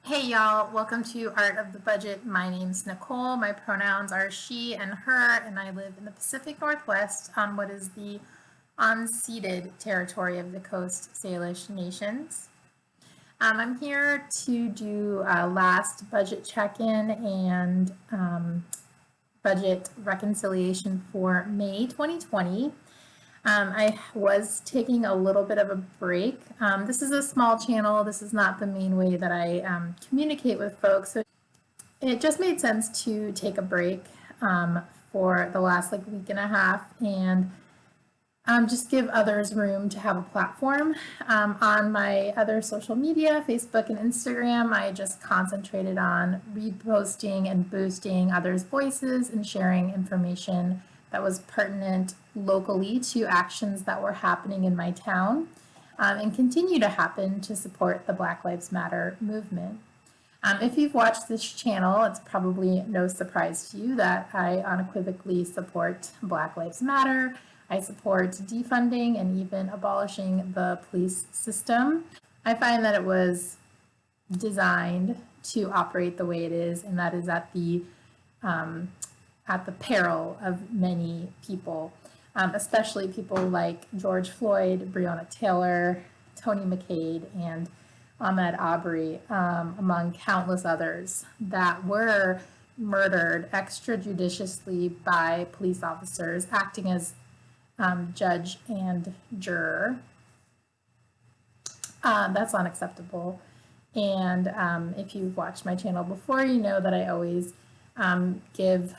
Hey y'all, welcome to Art of the Budget. My name's Nicole. My pronouns are she and her, and I live in the Pacific Northwest on what is the unceded territory of the Coast Salish Nations. I'm here to do a last budget check-in and budget reconciliation for May 2020. I was taking a little bit of a break. This is a small channel. This is not the main way that I communicate with folks. So it just made sense to take a break for the last week and a half and just give others room to have a platform. On my other social media, Facebook and Instagram, I just concentrated on reposting and boosting others' voices and sharing information that was pertinent locally to actions that were happening in my town and continue to happen to support the Black Lives Matter movement. If you've watched this channel, it's probably no surprise to you that I unequivocally support Black Lives Matter. I support defunding and even abolishing the police system. I find that it was designed to operate the way it is, and that is at the peril of many people, especially people like George Floyd, Breonna Taylor, Tony McCade, and Ahmaud Arbery, among countless others that were murdered extrajudiciously by police officers acting as judge and juror. That's unacceptable. And if you've watched my channel before, you know that I always give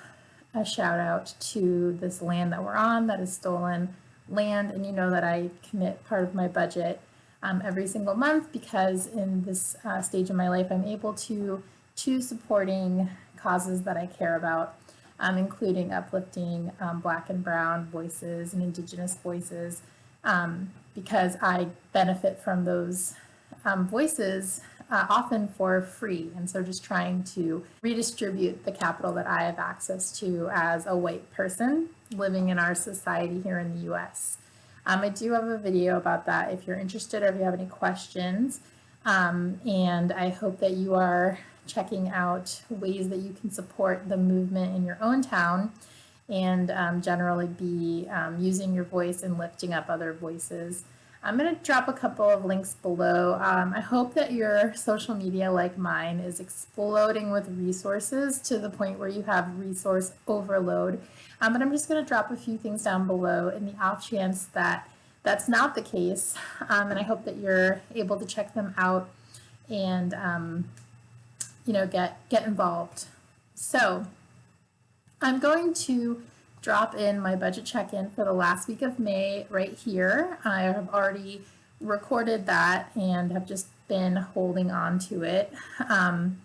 a shout out to this land that we're on that is stolen land, and you know that I commit part of my budget every single month because in this stage of my life I'm able to choose supporting causes that I care about, including uplifting Black and Brown voices and Indigenous voices, because I benefit from those voices often for free. And so just trying to redistribute the capital that I have access to as a white person living in our society here in the US. I do have a video about that if you're interested or if you have any questions. And I hope that you are checking out ways that you can support the movement in your own town and generally be using your voice and lifting up other voices. I'm going to drop a couple of links below. I hope that your social media, like mine, is exploding with resources to the point where you have resource overload. But I'm just going to drop a few things down below in the off chance that that's not the case. And I hope that you're able to check them out and get involved. So I'm going to drop in my budget check-in for the last week of May right here. I have already recorded that and have just been holding on to it. I'm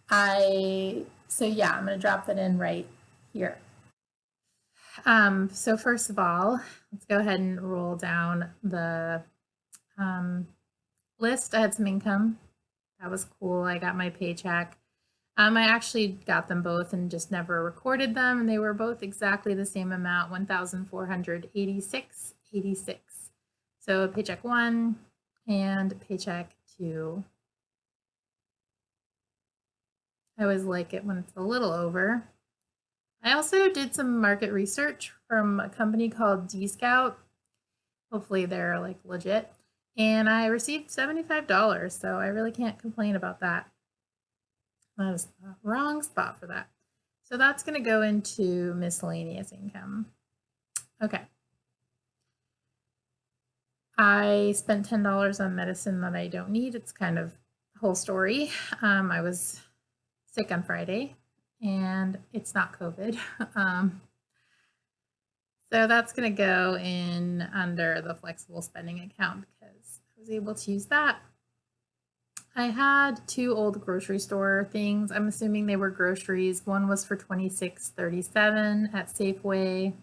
going to drop that in right here. So first of all, let's go ahead and roll down the list. I had some income. That was cool. I got my paycheck. I actually got them both and just never recorded them, and they were both exactly the same amount, $1,486.86. So paycheck 1 and paycheck 2. I always like it when it's a little over. I also did some market research from a company called D-Scout. Hopefully they're legit. And I received $75, so I really can't complain about that. That was the wrong spot for that. So that's going to go into miscellaneous income. Okay. I spent $10 on medicine that I don't need. It's kind of a whole story. I was sick on Friday, and it's not COVID. So that's going to go in under the flexible spending account because I was able to use that. I had 2 old grocery store things. I'm assuming they were groceries. One was for $26.37 at Safeway,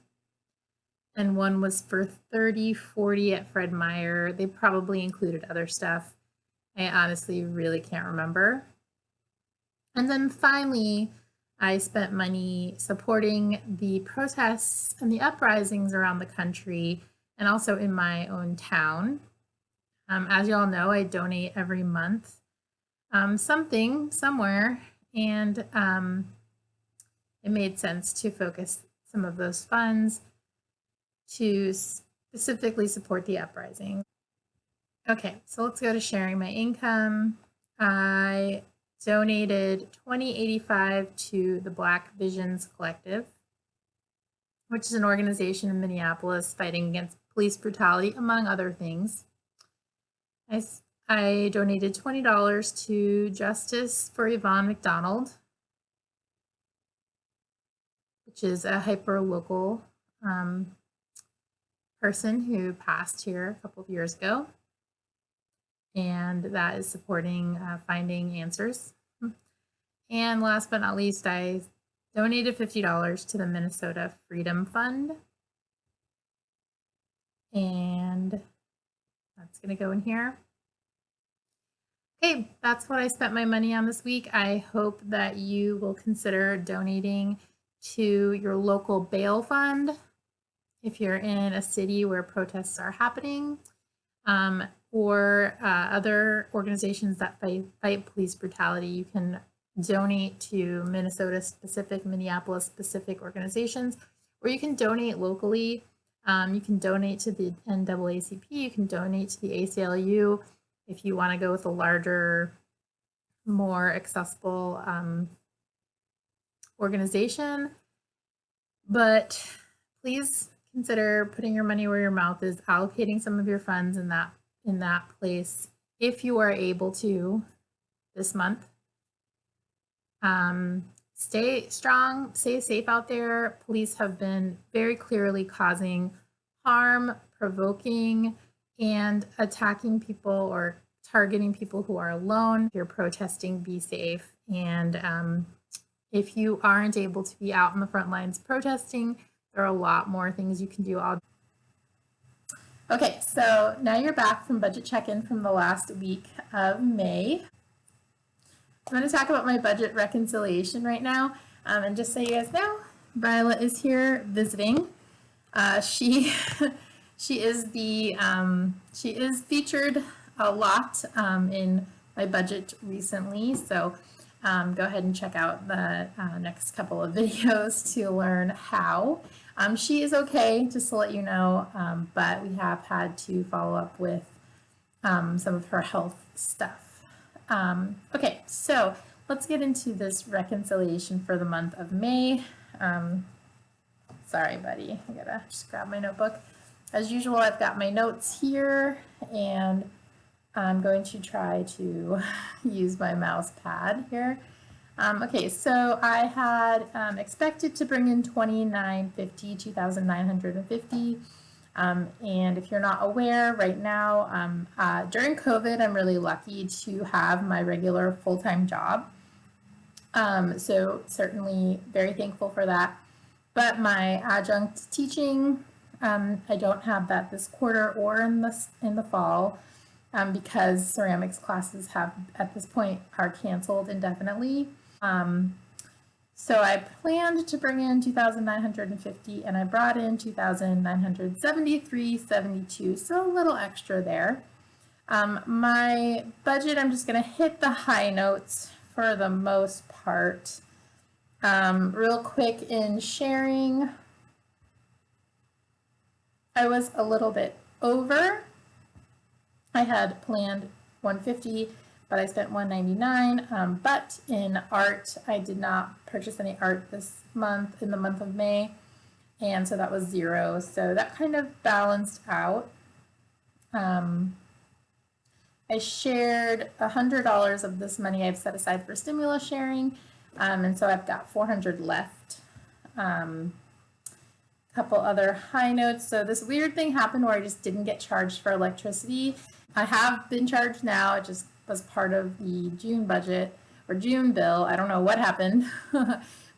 and one was for $30.40 at f.i.r.e. They probably included other stuff. I honestly really can't remember. And then finally, I spent money supporting the protests and the uprisings around the country and also in my own town. As you all know, I donate every month something somewhere, and it made sense to focus some of those funds to specifically support the uprising. Okay, so let's go to sharing my income. I donated $20.85 to the Black Visions Collective, which is an organization in Minneapolis fighting against police brutality, among other things. I donated $20 to Justice for Yvonne McDonald, which is a hyper-local person who passed here a couple of years ago, and that is supporting finding answers. And last but not least, I donated $50 to the Minnesota Freedom Fund, and that's going to go in here. Okay, that's what I spent my money on this week. I hope that you will consider donating to your local bail fund if you're in a city where protests are happening, or other organizations that fight police brutality. You can donate to Minnesota-specific, Minneapolis-specific organizations, or you can donate locally. You can donate to the NAACP, you can donate to the ACLU if you want to go with a larger, more accessible organization. But please consider putting your money where your mouth is, allocating some of your funds in that place if you are able to this month. Stay strong, stay safe out there. Police have been very clearly causing harm, provoking, and attacking people or targeting people who are alone. If you're protesting, be safe. And if you aren't able to be out on the front lines protesting, there are a lot more things you can do. Okay, so now you're back from budget check-in from the last week of May. I'm going to talk about my budget reconciliation right now. And just so you guys know, Violet is here visiting. She is featured a lot in my budget recently. So go ahead and check out the next couple of videos to learn how. She is okay, just to let you know, but we have had to follow up with some of her health stuff. Okay, so let's get into this reconciliation for the month of May. Sorry, buddy, I gotta just grab my notebook. As usual, I've got my notes here, and I'm going to try to use my mouse pad here. Okay, so I had expected to bring in $2,950. And if you're not aware, right now, during COVID, I'm really lucky to have my regular full-time job. So certainly very thankful for that. But my adjunct teaching, I don't have that this quarter or in the fall, because ceramics classes at this point are canceled indefinitely. So I planned to bring in $2,950, and I brought in $2,973.72, so a little extra there. My budget, I'm just going to hit the high notes for the most part. Real quick in sharing, I was a little bit over. I had planned $150, but I spent $199. But in art, I did not purchase any art this month, in the month of May, and so that was $0. So that kind of balanced out. I shared $100 of this money I've set aside for stimulus sharing, and so I've got $400 left. Couple other high notes. So this weird thing happened where I just didn't get charged for electricity. I have been charged now. It just was part of the June budget or June bill. I don't know what happened,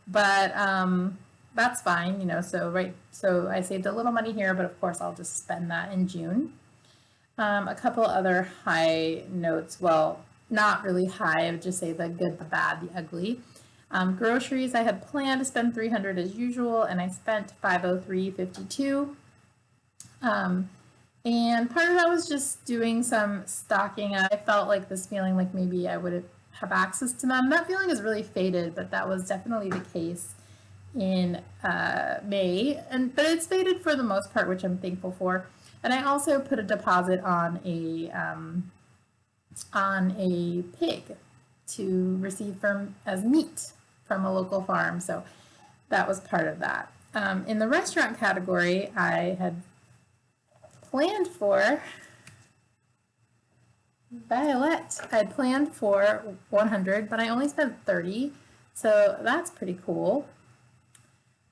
but that's fine, you know. So I saved a little money here, but of course I'll just spend that in June. A couple other high notes. Well, not really high. I would just say the good, the bad, the ugly. Groceries, I had planned to spend $300 as usual, and I spent $503.52. And part of that was just doing some stocking up. I felt like this feeling like maybe I would have access to them. That feeling is really faded, but that was definitely the case in May. But it's faded for the most part, which I'm thankful for. And I also put a deposit on a pig to receive as meat from a local farm. So that was part of that. In the restaurant category, I had planned for Violet. I had planned for 100, but I only spent 30, so that's pretty cool.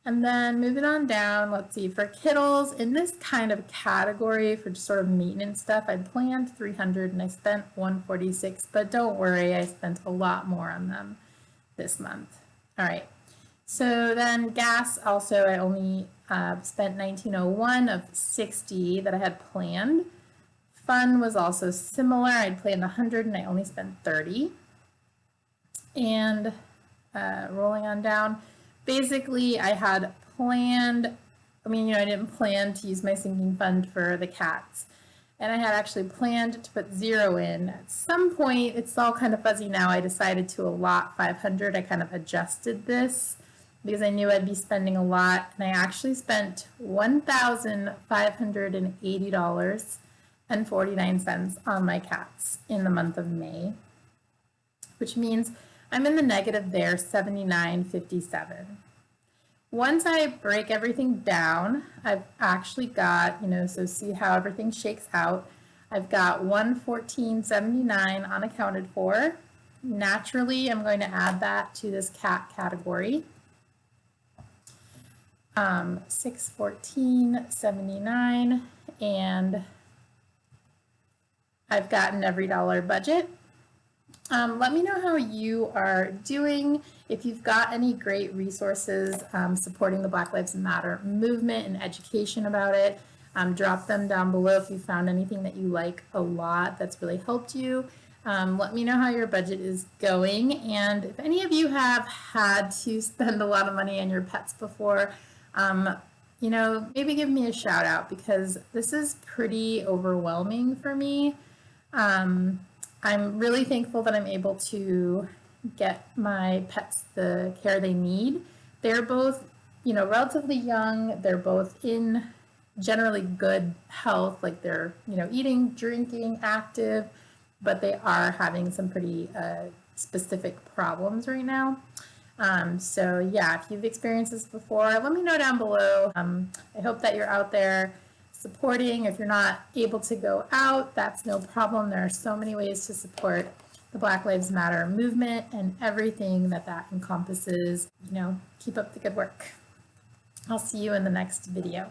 And then moving on down, let's see, for Kittles, in this kind of category for just sort of maintenance stuff, I planned 300 and I spent 146, but don't worry, I spent a lot more on them this month. All right, so then gas also, I only spent 1901 of 60 that I had planned. Fun was also similar. I'd planned 100 and I only spent 30. And rolling on down, basically I had planned, I didn't plan to use my sinking fund for the cats. And I had actually planned to put 0 in. At some point, it's all kind of fuzzy now, I decided to allot 500. I kind of adjusted this because I knew I'd be spending a lot. And I actually spent $1,580.49 on my cats in the month of May, which means I'm in the negative there, $79.57. Once I break everything down, I've actually got, so see how everything shakes out. I've got $114.79 unaccounted for. Naturally, I'm going to add that to this cat category. $614.79, and I've gotten every dollar budget. Let me know how you are doing. If you've got any great resources supporting the Black Lives Matter movement and education about it, drop them down below if you found anything that you like a lot that's really helped you. Let me know how your budget is going, and if any of you have had to spend a lot of money on your pets before, maybe give me a shout out, because this is pretty overwhelming for me. I'm really thankful that I'm able to get my pets the care they need. They're both, relatively young. They're both in generally good health, like they're, eating, drinking, active, but they are having some pretty specific problems right now. So yeah, if you've experienced this before, let me know down below. I hope that you're out there supporting. If you're not able to go out, that's no problem. There are so many ways to support the Black Lives Matter movement and everything that encompasses. Keep up the good work. I'll see you in the next video.